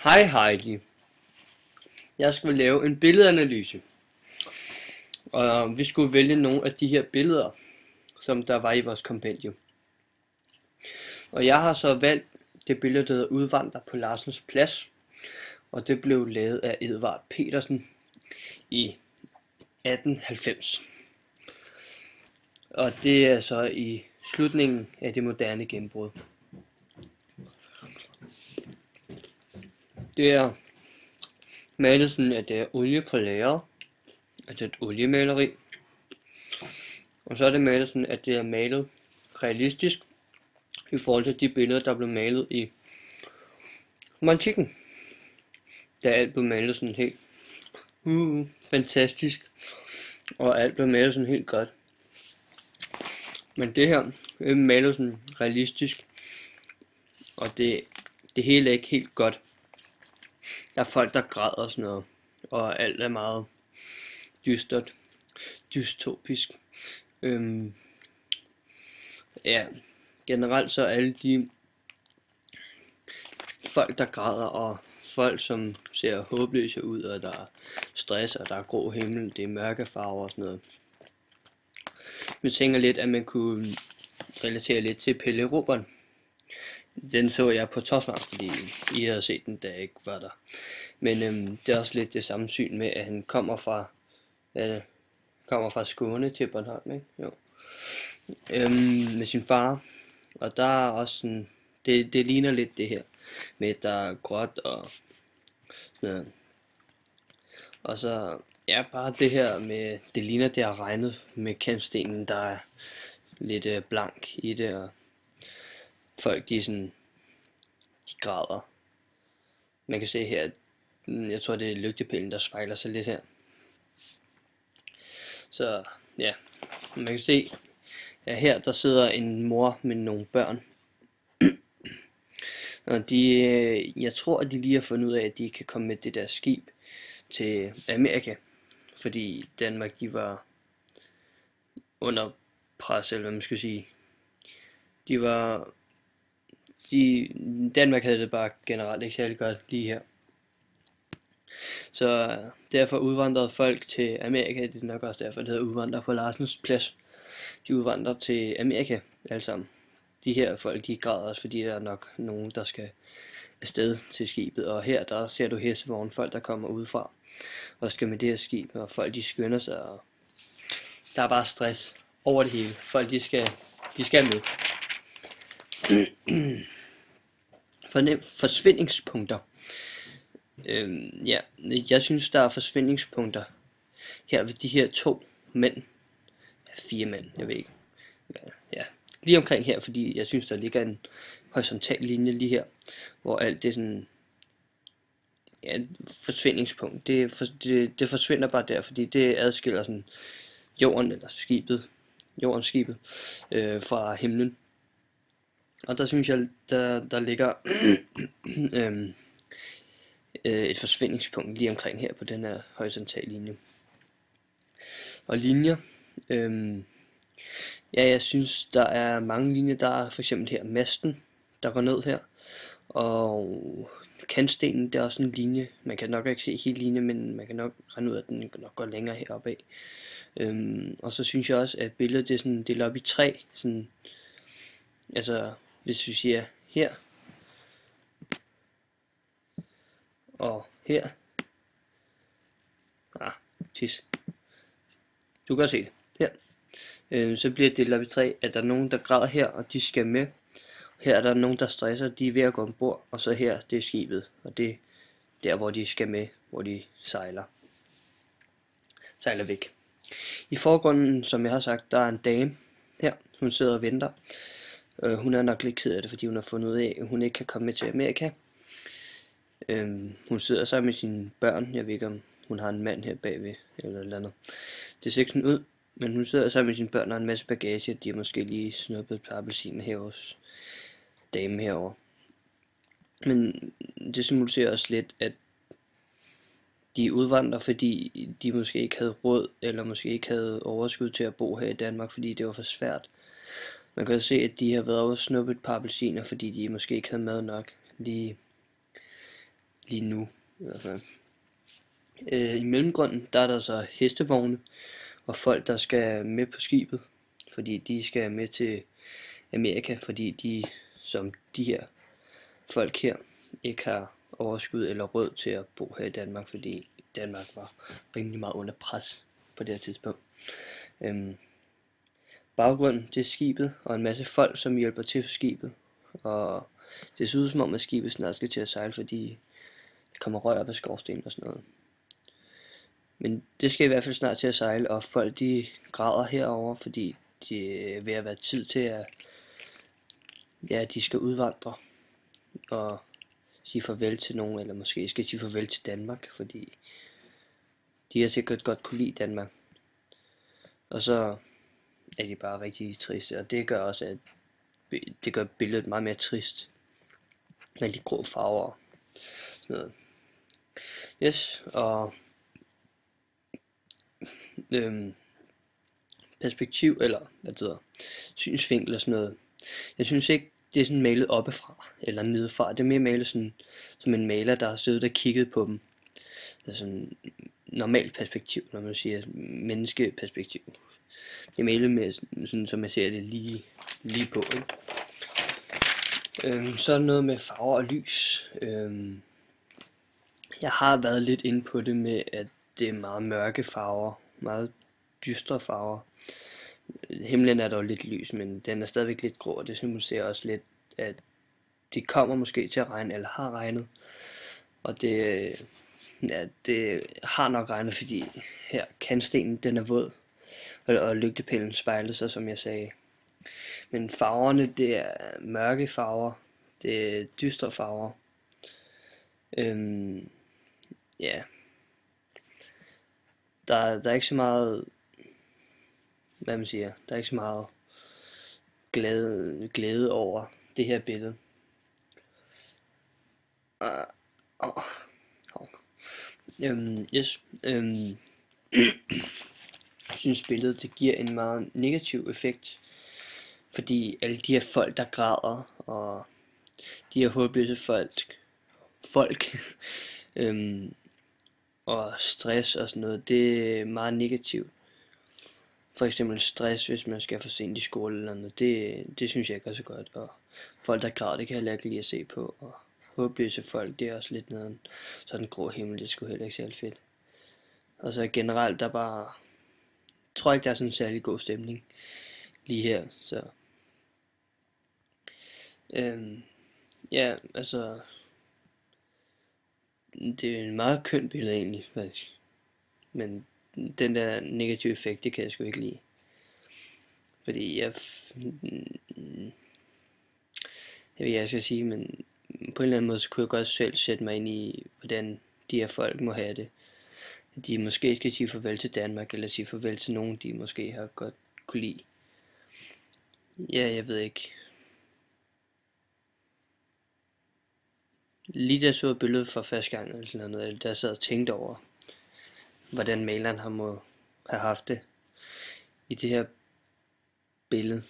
Hej Heidi, jeg skal lave en billedanalyse, og vi skulle vælge nogle af de her billeder, som der var i vores kompendium. Og jeg har så valgt det billede, der hedder Udvandrer på Larsens Plads, og det blev lavet af Edvard Petersen i 1890. Og det er så i slutningen af det moderne gennembrud. Det er malet sådan, at det er olie på lageret, at det er et oliemaleri. Og så er det malet sådan, at det er malet realistisk i forhold til de billeder, der blev malet i antikken. Da alt blev malet sådan helt fantastisk, og alt blev malet sådan helt godt. Men det her er malet sådan realistisk, og det hele er ikke helt godt. Der er folk, der græder og sådan noget, og alt er meget dystert, dystopisk. Ja, generelt så alle de folk, der græder, og folk, som ser håbløse ud, og der er stress, og der er grå himmel, det er mørke farver og sådan noget. Jeg tænker lidt, at man kunne relatere lidt til Pelle Erobreren. Den så jeg på Tosmark, fordi I havde set den, da jeg ikke var der. Men det er også lidt det samme syn med, at han kommer fra Skåne til Bornholm, ikke? Jo. Med sin far. Og der er også sådan, det ligner lidt det her, med at der er gråt og sådan noget. Og så, ja, bare det her med, det ligner det er regnet med kantstenen, der er lidt blank i det, og folk de græder. Man kan se her, jeg tror det er lygtepælen, der spejler sig lidt her. Så ja, man kan se, at her der sidder en mor med nogle børn. Og jeg tror at de lige har fundet ud af, at de kan komme med det der skib til Amerika. Fordi Danmark de var under pres, eller hvad man skal sige. Danmark havde det bare generelt ikke særlig godt lige her. Så derfor udvandrede folk til Amerika. Det er nok også derfor, det hedder Udvandrer på Larsens Plads. De udvandrer til Amerika alle sammen. De her folk, de græder også, fordi der er nok nogen, der skal afsted til skibet. Og her, der ser du hestevogn, folk der kommer udefra og skal med det her skib. Og folk, de skynder sig, og der er bare stress over det hele. Folk, de skal med. Forsvindingspunkter. Ja, jeg synes, der er forsvindingspunkter her ved de her 2 mænd. 4 mænd, jeg ved ikke. Ja, lige omkring her, fordi jeg synes, der ligger en horisontal linje lige her, hvor alt det sådan, ja, forsvindingspunkt, det forsvinder bare der, fordi det adskiller sådan jorden eller skibet, fra himlen. Og der synes jeg, der ligger et forsvindingspunkt lige omkring her på den her horisontale linje. Og linjer, ja, jeg synes der er mange linjer. Der er for eksempel her masten, der går ned her, og kantstenen, der er også en linje. Man kan nok ikke se hele linjen, men man kan nok regne ud, at den nok går længere heroppe af. Og så synes jeg også, at billedet det er sådan delt op i 3, sådan, altså hvis vi siger her og her, tis, du kan se det her. Så bliver det delt op i 3, at der er nogen, der græder her, og de skal med. Her er der nogen, der stresser, de er ved at gå ombord, og så her, det er skibet, og det er der, hvor de skal med, hvor de sejler væk. I forgrunden, som jeg har sagt, der er en dame her, hun sidder og venter. Hun er nok lidt ked af det, fordi hun har fundet ud af, at hun ikke kan komme med til Amerika. Hun sidder sammen med sine børn, jeg ved ikke om hun har en mand her bagved, eller noget andet. Det ser ikke sådan ud, men hun sidder sammen med sine børn og en masse bagage, de har måske lige snuppet et par appelsiner her hos dame herovre. Men det symboliserer også lidt, at de udvandrer, fordi de måske ikke havde råd, eller måske ikke havde overskud til at bo her i Danmark, fordi det var for svært. Man kan se, at de har været over og snuppet et par appelsiner, fordi de måske ikke havde mad nok lige lige nu i hvert fald. I mellemgrunden, der er der så hestevogne og folk, der skal med på skibet, fordi de skal med til Amerika, fordi de, som de her folk her, ikke har overskud eller råd til at bo her i Danmark, fordi Danmark var rimelig meget under pres på det her tidspunkt. Baggrunden til skibet og en masse folk, som hjælper til på skibet, og det ser ud som om, at skibet snart skal til at sejle, fordi der kommer røg op af skorstenen og sådan noget. Men det skal i hvert fald snart til at sejle, og folk de græder herover, fordi det er ved at være tid til at, ja, de skal udvandre og sige farvel til nogen, eller måske skal sige farvel til Danmark, fordi de har sikkert godt kunne lide Danmark. Og så er de bare rigtig triste, og det gør også, at det gør billedet meget mere trist. Med de grå farver. Sådan noget. Yes, og perspektiv, eller hvad det hedder, synsvinkel og sådan noget. Jeg synes ikke, det er sådan malet oppefra, eller nedefra. Det er mere malet sådan, som en maler, der har siddet og kigget på dem. Altså en normalt perspektiv, når man siger menneskeperspektiv. Det er malet med sådan, som jeg ser det lige på, ikke? Så er der noget med farver og lys. Jeg har været lidt inde på det med, at det er meget mørke farver, meget dystre farver. Himlen er dog lidt lys, men den er stadigvæk lidt grå, og det symboliserer også lidt, at det kommer måske til at regne, eller har regnet. Og det har nok regnet, fordi her kantstenen, den er våd, og lygtepælen spejler sig, som jeg sagde. Men farverne, det er mørke farver, det er dystre farver. Ja. Der er ikke så meget, hvad man siger, der er ikke så meget glæde over det her billede. Jeg synes billedet det giver en meget negativ effekt, fordi alle de her folk der græder, og de her håbløse folk og stress og sådan noget, det er meget negativt. For eksempel stress, hvis man skal for sent i skole eller noget, det synes jeg ikke er så godt. Og folk der græder, det kan jeg heller ikke lide at se på. Og håbløse folk, det er også lidt noget, sådan en grå himmel, det skulle heller ikke særlig fedt. Og så generelt, jeg tror ikke der er sådan en særlig god stemning lige her, så ja, altså det er en meget køn billede egentlig, faktisk. Men den der negative effekt, det kan jeg sgu ikke lide. Fordi jeg ved ikke, jeg skal sige, men på en eller anden måde, så kunne jeg godt selv sætte mig ind i, hvordan de her folk må have det. De måske skal sige farvel til Danmark, eller sige farvel til nogen, de måske har godt kunne lide. Ja, jeg ved ikke. Lige da jeg så billedet for første gang, eller sådan noget, der sad og tænkte over, hvordan maleren har må have haft det i det her billede,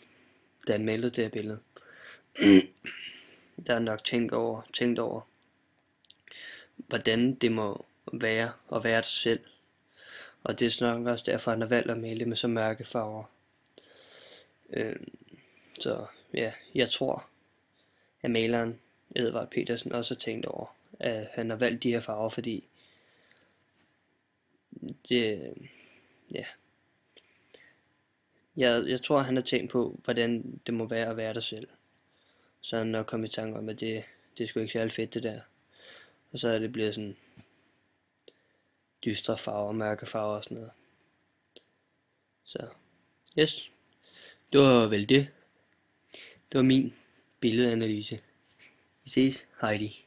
da han malede det her billede. Der er nok tænkt over, hvordan det må være at være sig selv. Og det er nok også derfor, han har valgt at male med så mørke farver. Så ja, jeg tror, at maleren Edvard Petersen også har tænkt over, at han har valgt de her farver, fordi det, ja, jeg tror, han har tænkt på, hvordan det må være at være der selv. Så han nok kommet i tanke om, at det er sgu ikke særlig fedt det der. Og så er det blevet sådan dystre farver, mørke farver og sådan noget. Så, yes. Det var vel det. Det var min billedanalyse. Vi ses, Heidi.